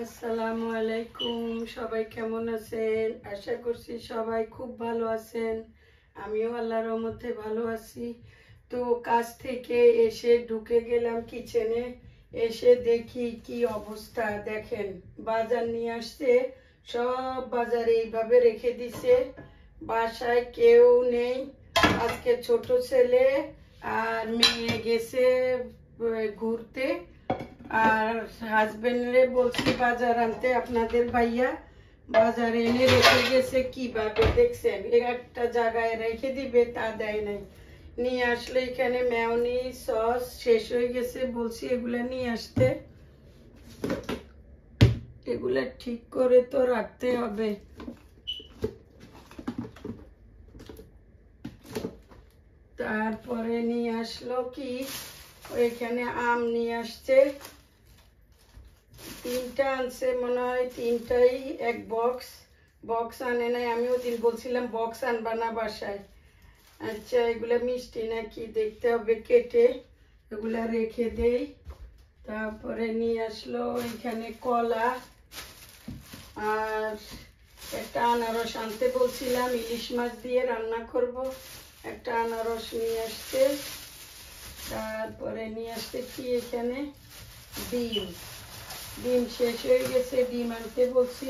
আসসালামু আলাইকুম, সবাই কেমন আছেন? আশা করছি সবাই খুব ভালো আছেন। আমিও আল্লাহর রহমতে ভালো আছি। তো কাজ থেকে এসে ঢুকে গেলাম কিচেনে। এসে দেখি কি অবস্থা, দেখেন বাজার নিয়ে আসছে। সব বাজারে এইভাবে রেখে দিছে, বাসায় কেউ নেই। আজকে ছোট ছেলে আর মেয়ে গেছে ঘুরতে, আর হাজবেন্ডরে বলছি বাজার আনতে, আপনাদের ভাইয়া বাজার এনে রেখে গেছে। কিভাবে দেখছেন, একটা জায়গায় রেখে দিবে তা দেয় নাই। নিয়ে আসলে এখানে মেয়োনিজ সস শেষ হয়ে গেছে, বলছি এগুলা নিয়ে আসতে। এগুলা ঠিক করে তো রাখতে হবে। তারপরে নিয়ে আসলো কি, ওইখানে আম নিয়ে আসছে। তিনটা আনছে মনে হয়, তিনটাই এক বক্স আনে নাই। আমি ওদিন বলছিলাম বক্স আনবা না বাসায়। আচ্ছা, এগুলা মিষ্টি নাকি দেখতে হবে, কেটে এগুলা রেখে দেই। তারপরে নিয়ে আসলো এখানে কলা আর একটা আনারস আনতে বলছিলাম, ইলিশ মাছ দিয়ে রান্না করব। একটা আনারস নিয়ে আসতে। তারপরে নিয়ে আসতে কি এখানে ডিম শেষ হয়ে গেছে, ডিম আনতে বলছি।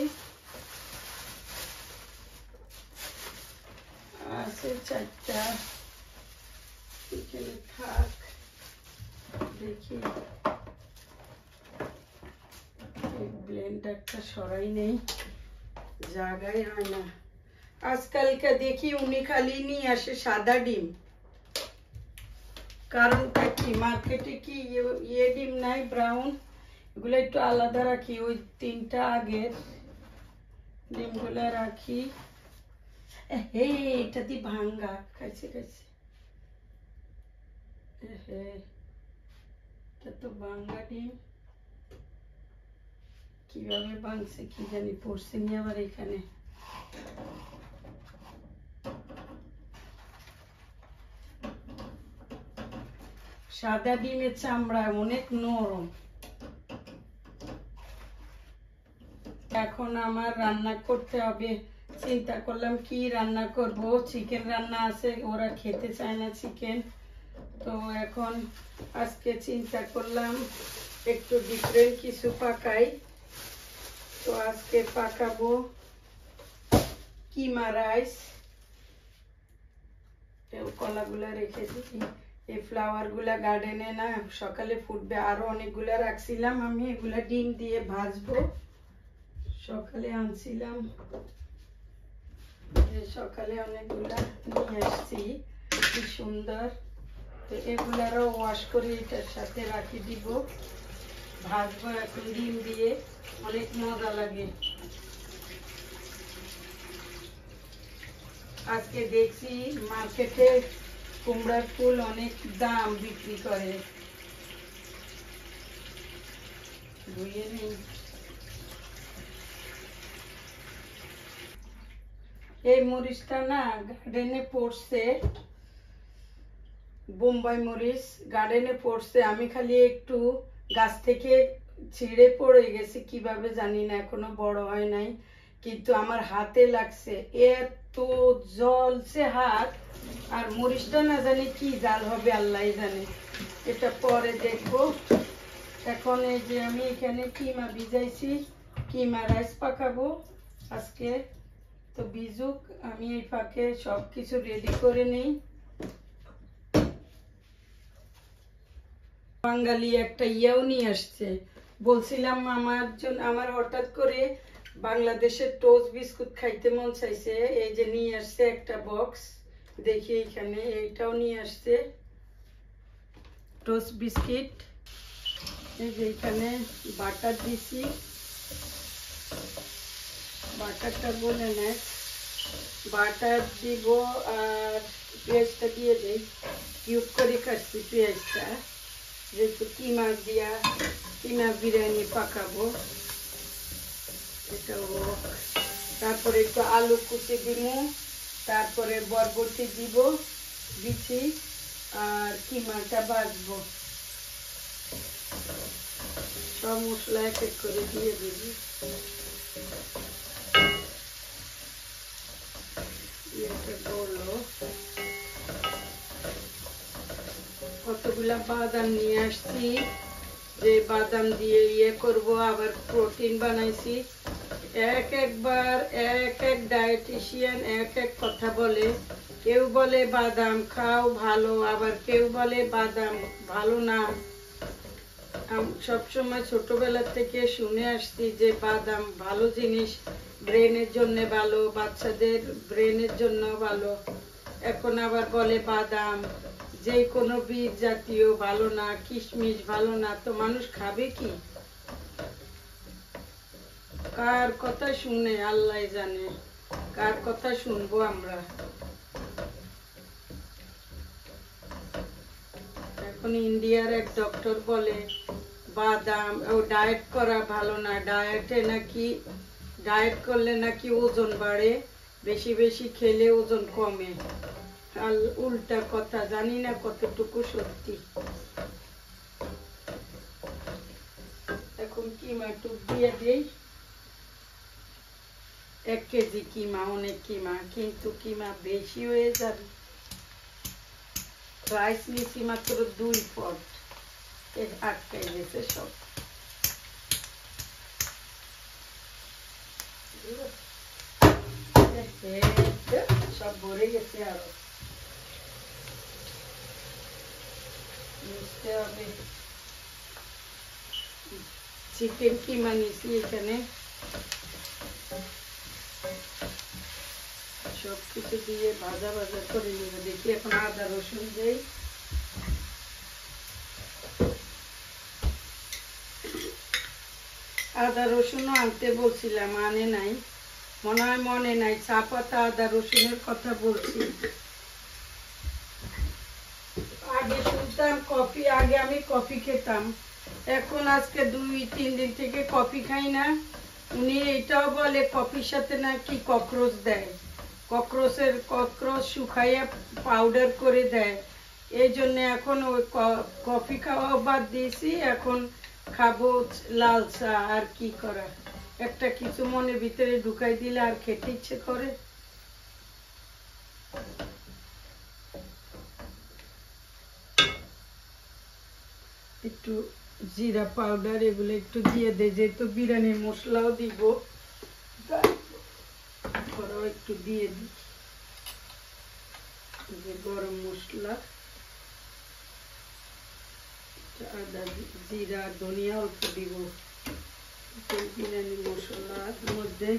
আছে চারটা, এখানে থাক। দেখি ব্লেন্ডারটা সরাই নেই, জায়গায় হয় না। আজকালকে দেখি উনি খালি নিয়ে আসে সাদা ডিম। কারণটা কি, মার্কেটে কি ইয়ে ডিম নাই, ব্রাউন? এগুলো একটু আলাদা রাখি, ওই তিনটা আগের ডিমগুলো রাখি। এটা দিয়ে ভাঙ্গা খাইছে। এটা তো ভাঙ্গা ডিম, কিভাবে ভাঙছে কি জানি, পড়ছে নি আবার এখানে। সাদা ডিমের চামড়া অনেক নরম। এখন আমার রান্না করতে হবে। চিন্তা করলাম কি রান্না করব। চিকেন রান্না আছে, ওরা খেতে চায় না চিকেন। তো এখন আজকে চিন্তা করলাম একটু ডিফারেন্ট কিছু পাকাই। তো আজকে পাকাবো কিমা রাইস। কলাগুলা রেখে দিই। এই ফ্লাওয়ার গুলা গার্ডেনে না সকালে ফুটবে, আরো অনেকগুলা রাখছিলাম আমি, এগুলা ডিম দিয়ে ভাজবো। সকালে আনছিলাম, সকালে অনেকগুলা নিয়ে আসছি, কি সুন্দর। তো এগুলারও ওয়াশ করে এটার সাথে রাখি দিব, ভাজবো এখন ডিম দিয়ে, অনেক মজা লাগে। আজকে দেখছি মার্কেটে কুমড়ার ফুল অনেক দাম বিক্রি করে। ধুয়ে নেই। এই মরিচটা না গার্ডেনে পড়ছে, বোম্বাই মরিচ গার্ডেনে পড়ছে। আমি খালি একটু গাছ থেকে ছিঁড়ে পড়ে গেছে, কিভাবে জানি না, এখনো বড় হয় নাই। কিন্তু আমার হাতে লাগছে, এত জ্বলছে হাত। আর মরিচটা না জানি কি জাল হবে, আল্লাহ জানে। এটা পরে দেখবো। এখন এই যে আমি এখানে কিমা ভিজাইছি, কিমা রাইস পাকাবো আজকে। তো ভিজুক, আমি এই ফাঁকে সবকিছু রেডি করে নিই। বাঙালি একটা ইয়াও নিয়ে আসছে, বলছিলাম আমার জন্য, আমার হঠাৎ করে বাংলাদেশের টোস্ট বিস্কুট খাইতে মন চাইছে। এই যে নিয়ে আসছে একটা বক্স, দেখি এখানে এইটাও নিয়ে আসছে টোস্ট বিস্কিট। এই যে এখানে বাটার দিছি, বাটারটা বলে নেয়, বাটার দিব। আর পেঁয়াজটা দিয়ে দেই, কিউব করে কাটছি পেঁয়াজটা, যেহেতু কিমা দিয়া কিমা বিরিয়ানি পাকাবো। এটাও, তারপরে একটু আলু কুচি দিব, তারপরে বরবটি দিব বিচি, আর কিমাটা ভাজবো। সব মশলা এক এক করে দিয়ে দিবি। কতগুলা বাদাম নিয়ে আসছি, যে বাদাম দিয়ে করব, আবার প্রোটিন বানাইছি। একবার এক এক ডায়েটিশিয়ান এক এক কথা বলে। কেউ বলে বাদাম খাও ভালো, আবার কেউ বলে বাদাম ভালো না। সবসময় ছোটবেলা থেকে শুনে আসছি যে বাদাম ভালো জিনিস, ব্রেনের জন্য ভালো, বাচ্চাদের ব্রেনের জন্য ভালো। এখন আবার বলে বাদাম যে কোনো বীজ জাতীয় ভালো না, কিশমিশ ভালো না। তো মানুষ খাবে কি? কার কথা শুনে আল্লাহ জানে, কার কথা শুনবো আমরা। এখন ইন্ডিয়ার এক ডক্টর বলে বাদাম ও ডায়েট করা ভালো না, ডায়েট করলে নাকি ওজন বাড়ে, বেশি বেশি খেলে ওজন কমে। উল্টা কথা, জানি না কতটুকু সত্যি। এখন কিমা টুক দিয়ে দিই। 1 কেজি কিমা অনেক কিমা, কিন্তু কিমা বেশি হয়ে যাবে। রাইস নিছি মাত্র 2 পট, আটকাই গেছে সব। সব ভরে গেছে, আরো মিশতে হবে। চিকেন কিমা নিছি এখানে, সবকিছু দিয়ে ভাজা ভাজা করে নিব। দেখি এখন আদা রসুন দেই। আদা রসুনও আনতে বলছিলাম, আনে নাই, মনে হয় মনে নাই। চা পাতা আদা রসুনের কথা বলছি। আগে শুনতাম কফি, আগে আমি কফি খেতাম, এখন আজকে 2-3 দিন থেকে কফি খাই না। উনি এটাও বলে কফির সাথে নাকি ককরোচ দেয়, ককরোচ শুকাইয়া পাউডার করে দেয়। এই জন্য এখন ওই কফি খাওয়া বাদ দিয়েছি। এখন খাবো লাল চা। আর কি করা, একটা কিছু মনের ভিতরে ঢুকাই দিলে আর খেতে ইচ্ছে করে। একটু জিরা পাউডার এগুলো একটু দিয়ে দেয়, যেহেতু বিরিয়ানির মশলাও দিব, একটু দিয়ে দিই। যে গরম মশলা, আদা জিরা ধনিয়া অল্প দিব। বিরিয়ানি মশলার মধ্যে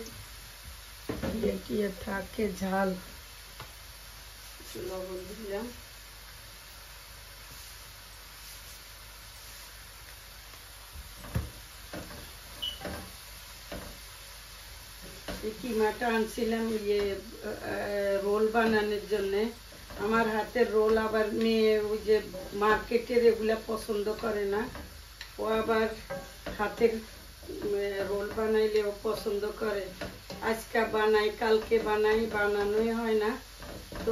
কি থাকে ঝাল। লবণ দিলাম। কিমাটা আনছিলাম রোল বানানোর জন্য। আমার হাতের রোল আবার মেয়ে ওই যে মার্কেটের এগুলা পছন্দ করে না, ও আবার হাতের রোল বানাইলে ও পছন্দ করে। আজকে বানাই, কালকে বানাই, বানানোই হয় না। তো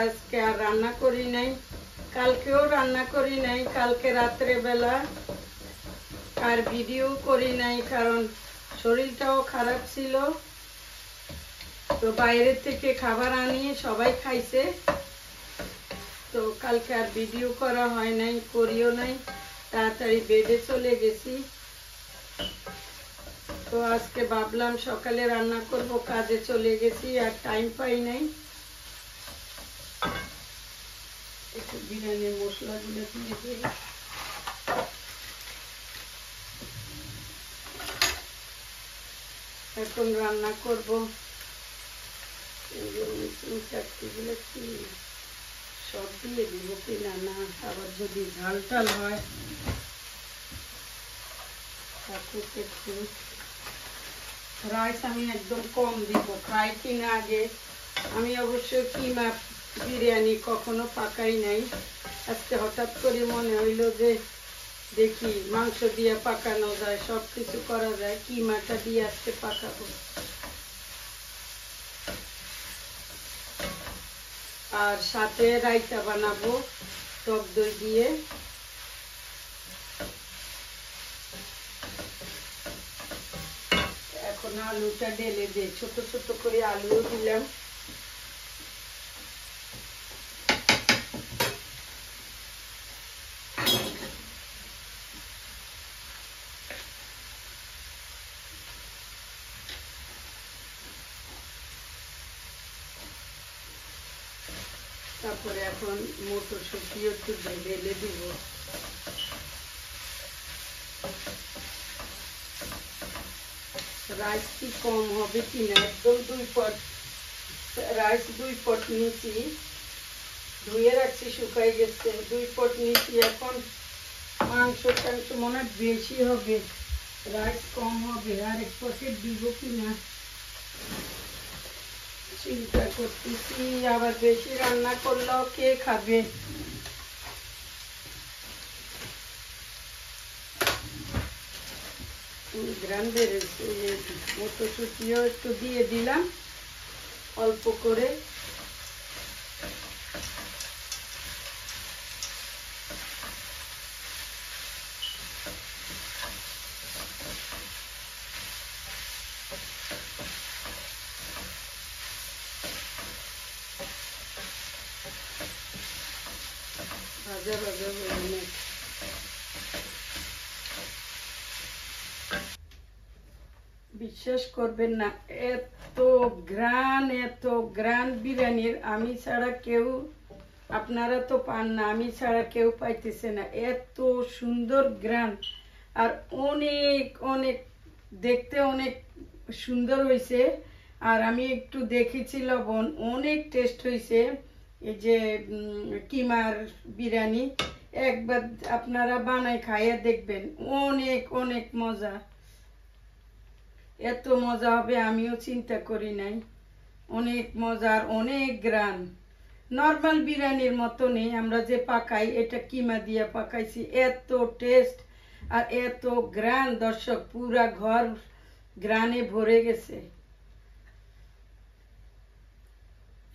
আজকে আর রান্না করি নাই, কালকেও রান্না করি নাই, কালকে রাত্রে বেলা আর ভিডিও করি নাই, কারণ শরীরটাও খারাপ ছিল। তো বাইরের থেকে খাবার আনিয়ে সবাই খাইছে, তো কালকে আর ভিডিও করা হয় নাই, করিও নাই, তাড়াতাড়ি বেডে চলে গেছি। তো আজকে ভাবলাম সকালে রান্না করব, কাজে চলে গেছি আর টাইম পাই নাই। একটু বিরিয়ানির মশলাগুলো দিয়ে দিই। এখন রান্না করব। সব দিয়ে দিব কিনা না, আবার যদি ঝাল টাল হয়। একটু রাইস আমি একদম কম দিব, খাই কিনা আগে। আমি অবশ্য কিমা বিরিয়ানি কখনো পাকাই নাই। আজকে হঠাৎ করে মনে হইলো যে দেখি মাংস দিয়ে পাকানো যায়, সব কিছু করা যায়, কিমাটা দিয়ে আজকে পাকাবো। আর সাথে রায়তা বানাবো টক দই দিয়ে। এখন আলুটা ঢেলে দিই, ছোট ছোট করে আলুও দিলাম। তারপরে এখন মটরশুঁটি একটু ঢেলে দিব। রাইস কি কম হবে কিনা, একদম 2 পট রাইস, 2 পট নিয়েছি, ধুয়ে রাখছি, শুকাই গেছে, 2 পট নিয়েছি। এখন মাংস টাংস মনে হয় বেশি হবে, রাইস কম হবে, আর 1 পকেট দিব কিনা চিন্তা করতেছি। আবার বেশি রান্না করলেও কে খাবে? গ্রাম বেড়েছে। মটরশুঁটিও একটু দিয়ে দিলাম অল্প করে। ভাজা ভাজা হয়ে গেছে। বিশ্বাস করবেন না, এত গ্রান বিরিয়ানির আমি ছাড়া কেউ, আপনারা তো পান না, আমি ছাড়া কেউ পাইতেছে না। এত সুন্দর গ্রান, আর অনেক অনেক দেখতে অনেক সুন্দর হয়েছে। আর আমি একটু দেখেছি লবণ, অনেক টেস্ট হয়েছে। এই যে কিমার বিরিয়ানি, একবার আপনারা বানায় খাইয়া দেখবেন, অনেক অনেক মজা। এত মজা হবে আমিও চিন্তা করি নাই। অনেক মজার, অনেক গ্রান, নর্মাল বিরিয়ানির মতো নেই, আমরা যে পাকাই এটা কিমা দিয়া পাকাইছি। এত টেস্ট আর এত গ্রান, দর্শক পুরা ঘর গ্রানে ভরে গেছে।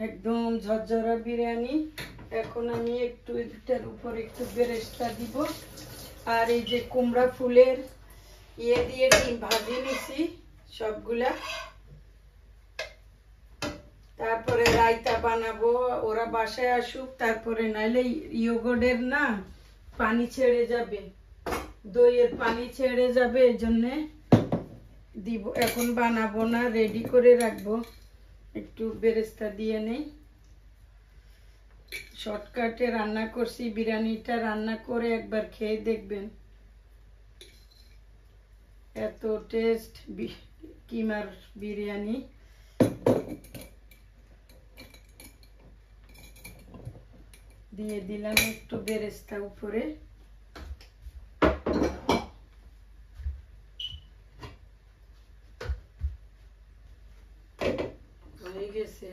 একদম ঝরঝরা বিরিয়ানি। এখন আমি একটু এটার উপর একটু বেরেস্তা দিব, আর এই যে কুমড়া ফুলের ইয়ে দিয়ে ডিম ভাজি নিছি সবগুলা। তারপরে রায়তা বানাবো, ওরা বাসায় আসুক, তারপরে নাইলে ইয়োগর্টের না পানি ছেড়ে যাবে, দইয়ের পানি ছেড়ে যাবে, এই জন্যে দিব। এখন বানাবো না, রেডি করে রাখবো। একটু বেরেস্তা দিয়ে নেই। শর্টকাটে রান্না করছি বিরিয়ানিটা, রান্না করে একবার খেয়ে দেখবেন, এত টেস্ট কিমার বিরিয়ানি। দিয়ে দিলাম একটু বেরেস্তা উপরে। হয়ে গেছে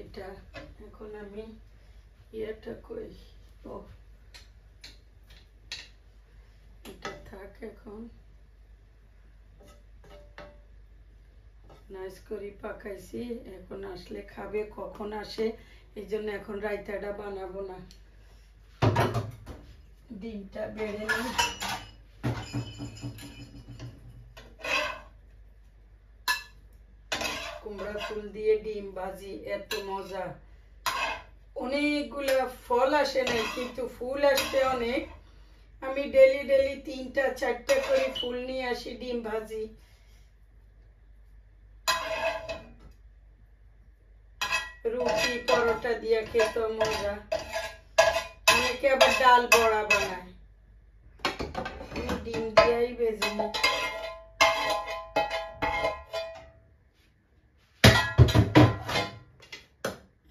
এটা। এখন আমি ইয়েটা কই, ও এটা থাক। এখন নাইস করে পাকাইছি, এখন আসলে খাবে, কখন আসে এই জন্য এখন রায়তাটা বানাবো না। ডিমটা বেড়ে নিই। কুমড়া ফুল দিয়ে ডিম ভাজি, এত মজা। অনেকগুলা ফল আসে না, কিন্তু ফুল আসছে অনেক। আমি ডেলি ডেলি 3টা 4টা করে ফুল নিয়ে আসি, ডিম ভাজি। রুটি পরোটা দিয়ে খেতে মজা। অনেকে আবার ডাল বড়া বানায়, আমি ডিম দিয়েই ভেজে নিই।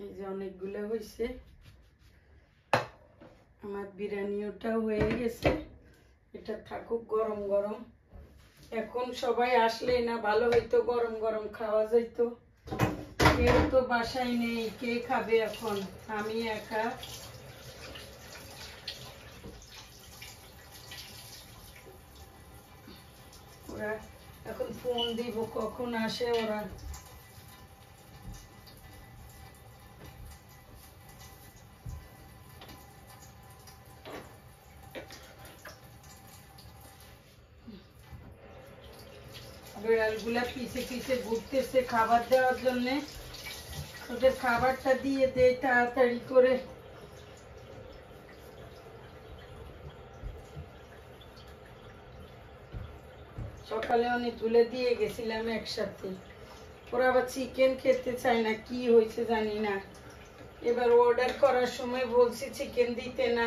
এই যে অনেকগুলো হয়েছে, আমার বিরিয়ানিটাও হয়ে গেছে। এটা থাকুক গরম গরম। এখন সবাই আসলে না ভালো হইতো, গরম গরম খাওয়া যাইতো। কেউ তো বাসায় নেই, কে খাবে এখন? আমি একা। ওরা এখন ফোন দিব, কখন আসে ওরা। বিড়ালগুলা পিছে পিছে ঘুরতেছে খাবার দেওয়ার জন্যে। ওদের খাবারটা দিয়ে দেই তাড়াতাড়ি করে। সকালে অনেকগুলো দিয়ে গেছিলাম একসাথে। ওরা আবার চিকেন খেতে চায় না, কি হয়েছে জানি না। এবার অর্ডার করার সময় বলছি চিকেন দিতে না,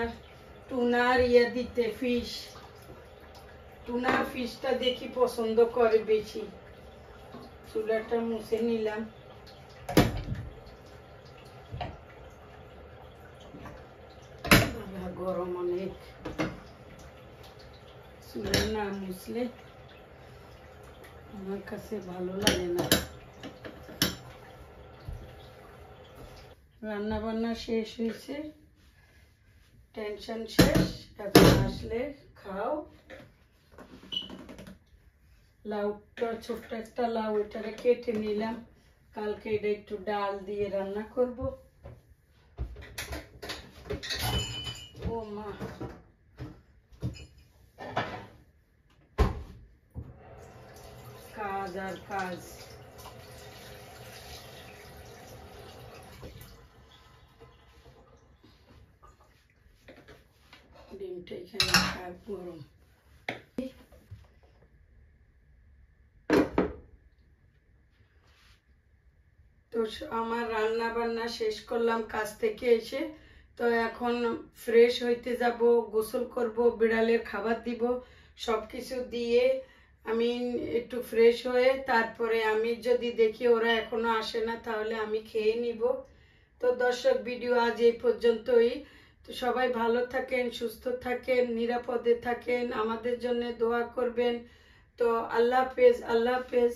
টুনা আর ইয়া দিতে, ফিশ। টুনা ফিশটা দেখি পছন্দ করে বেশি। চুলাটা মুছে নিলাম। গরম অনেক, চুলা না মুছলে আমার কাছে ভালো লাগে না। রান্না বান্না শেষ হয়েছে, টেনশন শেষ। এখন আসলে খাও। লাউটা ছোট্ট একটা লাউ, এটারে কেটে নিলাম। কালকে এটা একটু ডাল দিয়ে রান্না করব। ও মা, কাজ আর কাজ। ডিমটা এখানে খাক গরম। তো আমার রান্না বান্না শেষ করলাম কাজ থেকে এসে। তো এখন ফ্রেশ হইতে যাব, গোসল করব, বিড়ালের খাবার দিব। সবকিছু দিয়ে আমি একটু ফ্রেশ হয়ে তারপরে আমি যদি দেখি ওরা এখনো আসে না তাহলে আমি খেয়ে নিব। তো দর্শক, ভিডিও আজ এই পর্যন্তই। তো সবাই ভালো থাকেন, সুস্থ থাকেন, নিরাপদে থাকেন, আমাদের জন্য দোয়া করবেন। তো আল্লাহ হাফেজ, আল্লাহ হাফেজ।